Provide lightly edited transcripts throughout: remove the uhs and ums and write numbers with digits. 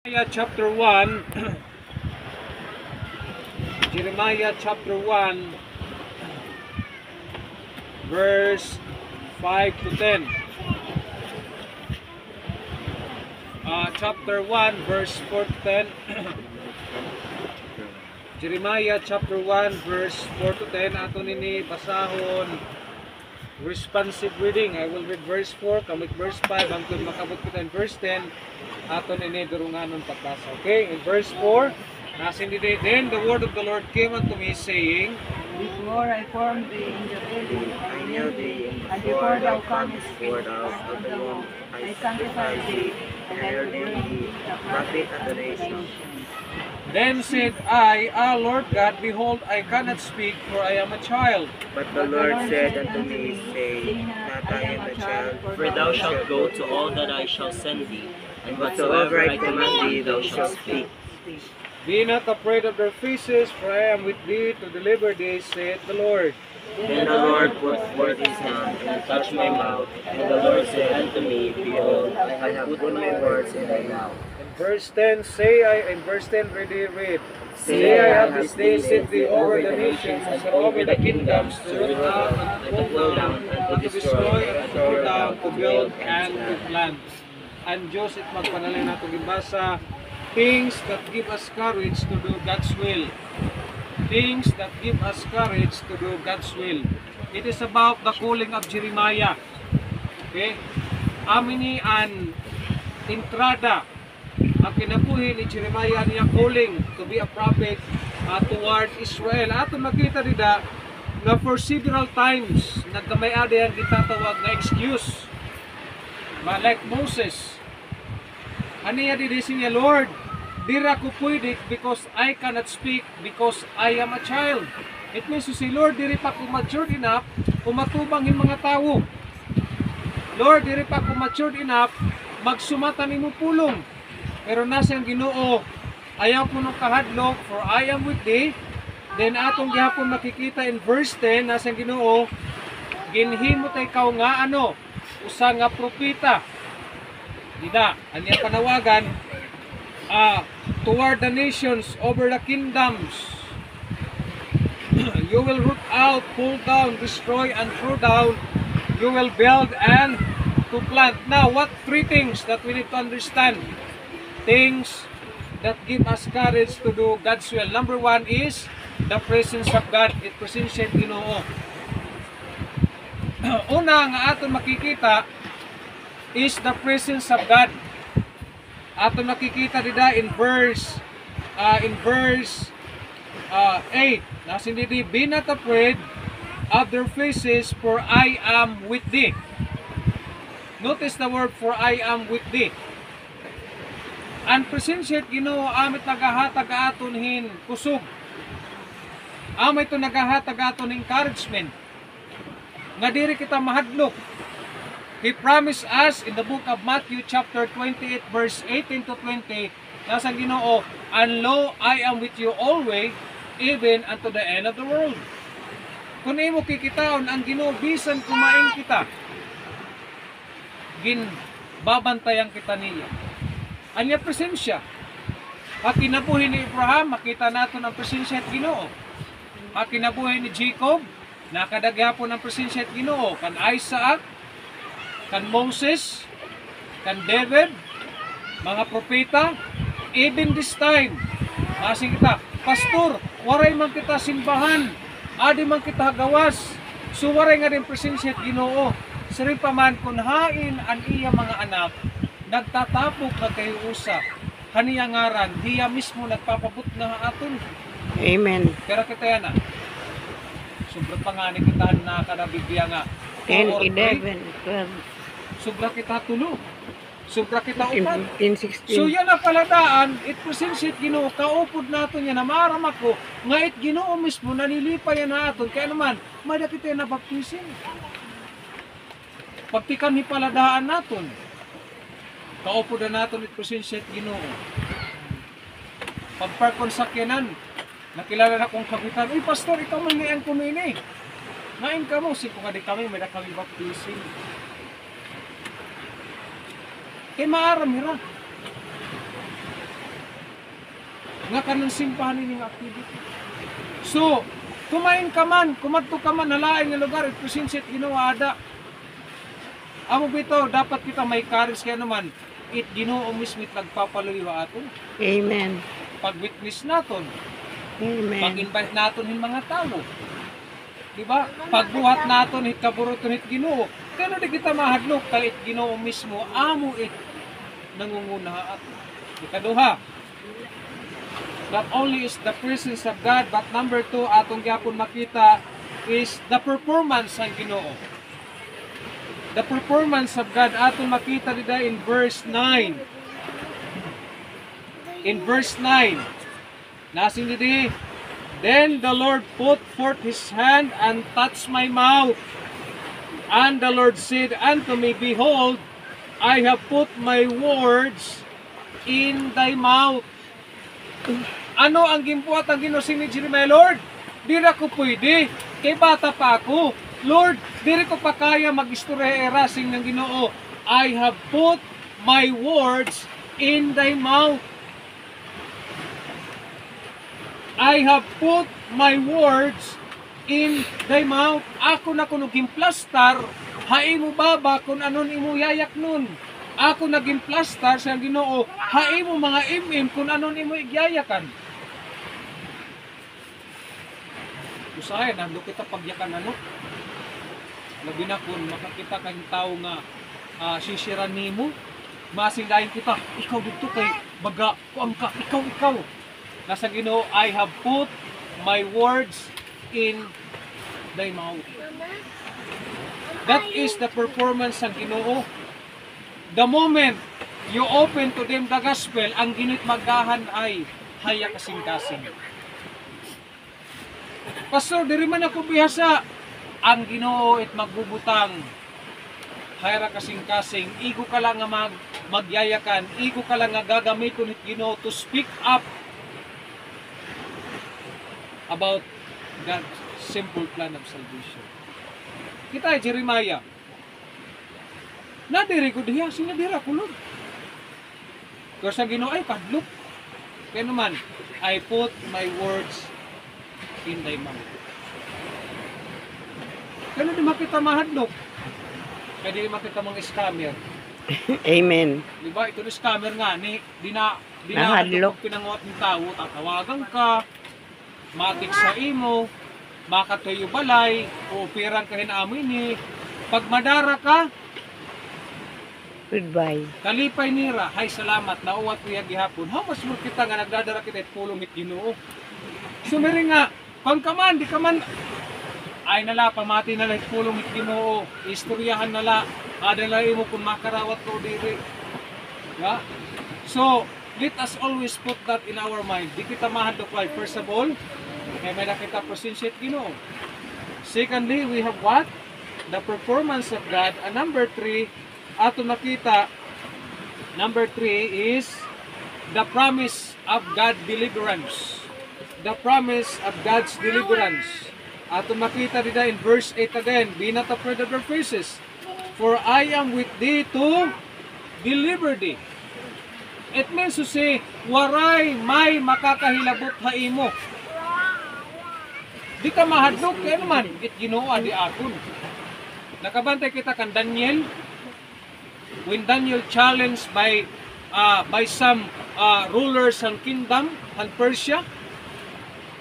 Chapter 1, Jeremiah chapter 1, verse 5 to 10. Chapter 1, verse 4 to 10. Jeremiah chapter 1, verse 4 to 10. Ato nini basahon responsive reading. I will read verse 4, kamit verse 5, hangtod makabot kita in verse 10. Ato nini durunganon pagbasa. Okay, in verse 4, nasin dito, then the word of the Lord came unto me, saying, Before I formed thee in the belly, I knew thee, and before thou camest forth out of the womb, I sanctified thee, and I ordained thee a prophet unto the nations. Then said I, Lord God, behold, I cannot speak, for I am a child. But the Lord said unto me, Say not I am a child, For thou shalt go to all that I shall send thee, and whatsoever whatsoever I command thee, thou shalt speak. Be not afraid of their faces, for I am with thee to deliver thee, saith the Lord. Then the Lord put forth his hand and touched my mouth, and the Lord said unto me, Behold, I have put my words in thy mouth. In verse 10, in verse 10, read. Say, I have this day set thee over the nations, and over the kingdoms, to root out, and to pull down, and to destroy, and to pull down, to build, and to plant. And Diyos it magpanalin nato gibasa, things that give us courage to do God's will. Things that give us courage to do God's will. It is about the calling of Jeremiah. Okay? Amini an entrada ang kinabuhi ni Jeremiah niya calling to be a prophet toward Israel. Ato makita dida na for several times nagkamay ade ang gitatawag na excuse. Like Moses. Aniya didi siya, Lord, dira ko pwede because I cannot speak because I am a child. It means to say, Lord, diri pa ko matured enough kumatubang yung mga tao. Lord, diri pa ko matured enough magsumata nimo pulong. Pero nasa ang Ginoo, ayaw ko nung kahadlok, for I am with thee. Then atong gihapon makikita in verse 10, nasa ang Ginoo, ginhimo tay ikaw nga usa nga propeta. Dida, anya panawagan, toward the nations, over the kingdoms. You will root out, pull down, destroy, and throw down. You will build and to plant. Now, what three things that we need to understand? Things that give us courage to do God's will. Number one is the presence of God. It presents Ginoo. Una nga aton makikita is the presence of God. Aton nakikita dida in verse 8. Nasin didi, be not afraid of their faces, for I am with thee. Notice the word, for I am with thee. And presensya Ginoo amit nagahatag aton hin kusog. Amit to nagahatag aton encouragement. Nga diri kita mahadlok. He promised us in the book of Matthew chapter 28 verse 18 to 20, nasa Ginoo, and lo, I am with you always, even unto the end of the world. Kung imo kikitaon ang Ginoo, bisan kumain kita, babantayan kita niya. Anya presensya. Kinabuhi ni Abraham, makita natin ang presensya at Ginoo. Kinabuhi ni Jacob, nakadagyapon ang presensya at Ginoo. Kan Isaac, kan Moses, kan David, mga propeta, even this time, asing kita, pastor, waray man kita simbahan, adi man kita gawas, so waray nga din presensya at Ginoo. Sari pa man kung hain ang iya mga anak, nagtatapok na kayo usa, haniya ngaran, diya mismo nagpapabot na aton. Amen. Pero kita yan sobra pa nga ni kita na kanabigya nga. 10, 11, 12, Sobra kita tulo. Sobra kita upat. 15, 16. So yan ang paladaan, it presents it Ginoo, kaupod nato niya na maram ako, nga it Ginoo mismo, nanilipay yan na aton, kaya naman, mada kita na baptisin. Pagtikan ni paladaan naton, kaupod na naton it presents it Ginoo. Pagparkon sakyanan, nakilala na kong kapitan, uy pastor, ikaw may ngayon kumini. Ngayon ka mo, si kung di kami, may na kami baptisin. Maaram hira. nga kanang simbahan ning activity. So, kumain ka man, kumadto ka man nalain nga lugar, ipresensit Ginoo ada. Amo bitaw dapat kita may courage kaya naman it Ginoo mismo nagpapaluyo aton. Amen. Pag-witness naton, Amen. pag-invite naton hin mga tao. Diba? Pagbuhat naton hit kaburuton hit Ginoo. Kaya di kita mahadlok kay it Ginoo mismo amo it nangunguna aton. Ikaduha, not only is the presence of God, but number 2, atong gyapon makita is the performance ng Ginoo. The performance of God, atong makita dida in verse 9. In verse 9, nasin didi, then the Lord put forth his hand and touched my mouth. And the Lord said unto me, behold, I have put my words in thy mouth. Ano ang gimbuhat ang Ginoo ni Jeremiah? Lord, di na ko pwede. Kay bata pa ako. Lord, di ko pa kaya mag-istorya erasing ng Ginoo. I have put my words in thy mouth. I have put my words in thy mouth. Ako na kuno gimplastar, hain mo baba kung anon imo yayak nun. Ako naging plastar sa Ginoo, hain mo mga imim kung anon imo igyayakan. Usahay, nandun kita pagyakan ano? Labi na kung makakita kang tao nga sisiran nimo, masindahin kita, ikaw dito kay baga, kuang ka, ikaw. Nasa Ginoo, I have put my words in thy mouth. That is the performance ng Ginoo. The moment you open to them the gospel, ang ginit magahan ay haya kasing-kasing. Pastor, diri man ako bihasa, ang Ginoo it magbubutang haya kasing-kasing. Igo ka lang nga magyayakan, igo ka lang nga gagamiton it Ginoo to speak up about God's simple plan of salvation. Kita ay Jeremiah. Nadiri ko diya, sinadira ko Lord. Kaya sa Ginoo ay padlok. Kaya naman, I put my words in thy mouth. Kaya di makita mahadlok. Kaya di makita mga scammer. Amen. Diba? Ito na scammer nga, di na Nahadlok. pinanguat ng tao, tatawagan ka, matik sa imo, makatuyo balay, o pirang kahin amin ni, pag madara ka, Goodbye. kalipay nira, hay salamat, nauwat ko yung gihapon. How much more kita nga nagdadara kita at pulong it Ginoo. Sumiri nga, kung ka man, di ka man, ay nala, pamati nala it pulong it Ginoo. Istoryahan nala, adalay mo kung makarawat ko diri. Yeah? So, let us always put that in our mind. Di kita mahadlok why. First of all, may nakita presensya it Ginoo. Secondly, we have what? The performance of God. And number 3, ato nakita, number 3 is the promise of God's deliverance. The promise of God's deliverance. Ato makita dito in verse 8 again, be not afraid of their faces, for I am with thee to deliver thee. It means to say, waray may makakahilabot ha imo. Di ka mahadlok, kaya naman, it Ginoo di akon. Nakabantay kita kan Daniel, when Daniel challenged by some rulers ng kingdom ng Persia,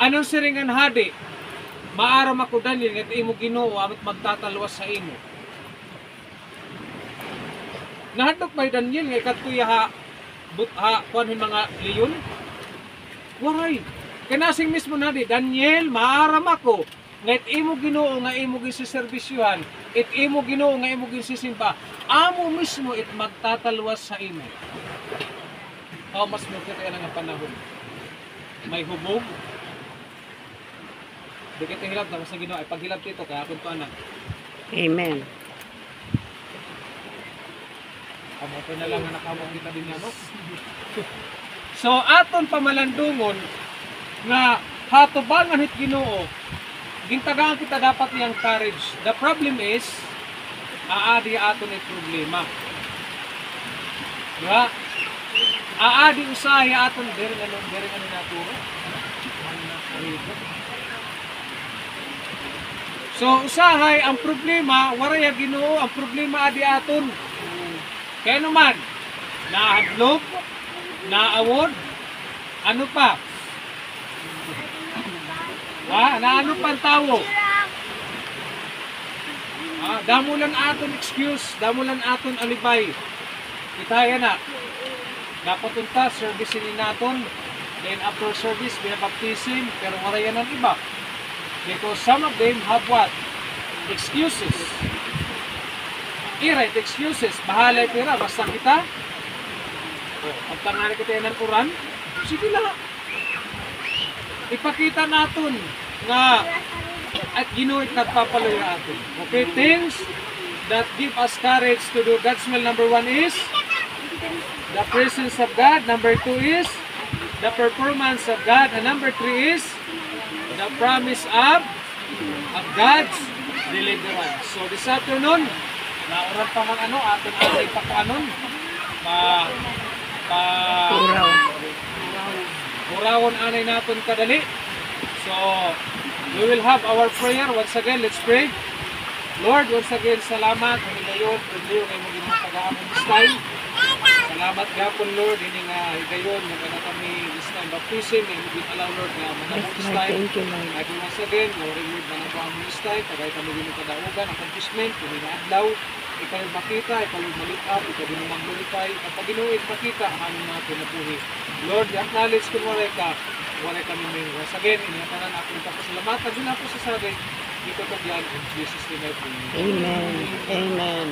anong siringan hadi? Maaram ako Daniel, nga imo Ginoo amit magtatalwas sa imo. Nahadlok may Daniel nga ikatuya kuanhin mga leyon. Waray. Kanasing mismo nadi, Daniel, maaram ako nga imo Ginoo nga imo gisiserbisyuhan, imo Ginoo nga imo gisisimba, amo mismo it magtatalwas sa imo. How mas mo kita nga panahon? May hubog. Di kita hilap na sa Ginoo ay paghilap dito kaya akong tuanan. Amen. Amo ko na lang nga nakawag kita din ano. So aton pamalandungon nga hatubangan hit Ginoo, gintagaan kita dapat yang courage. The problem is, aadi aton ay problema. Diba? Aadi usahay aton diri nga naturo. So usahay ang problema waray Ginoo, ang problema adi aton. Kaya naman nahadlok, naawod, ano pa? Naano pang tawo? Damulan aton excuse, damulan aton alibay. Itaya na. Napatunta, service ni naton. Then after service, we have baptism. Pero wala yan ang iba. Because some of them have what? Excuses. I-right excuses. Bahala pira. Basta kita. Pagtangali kita yan ng Quran. Sige lang. Ipakita natin nga at Ginoo nagpapaloy atin. Okay, things that give us courage to do God's will. Number 1 is the presence of God. Number 2 is the performance of God. And number 3 is the promise of God's deliverance. So this afternoon, nauran pa man atin ay pakanon urawon anay natin kadali. So we will have our prayer once again. Let's pray. Lord, once again, salamat. Higayon, pagliw kayo mo ginang pag-aamon this time. Salamat gapon, Lord. Hindi nga higayon, magkana kami this time baptism. And we allow, Lord, na manabot this time. Lagi once again, Lord, manabot this time. Tagay kami ginang kadaugan, accomplishment, kami na adlaw. Ikaw makita, ikaw malipap, ikaw din mag-glorify. Kapag ginuwid makita, ang aming mga pinapuhi. Lord, acknowledge kung wala kami may once again. Inihatanan akong papasalamatan. Doon ako sa sagay. Dito kagyan in Jesus' name I pray. Amen. Amen.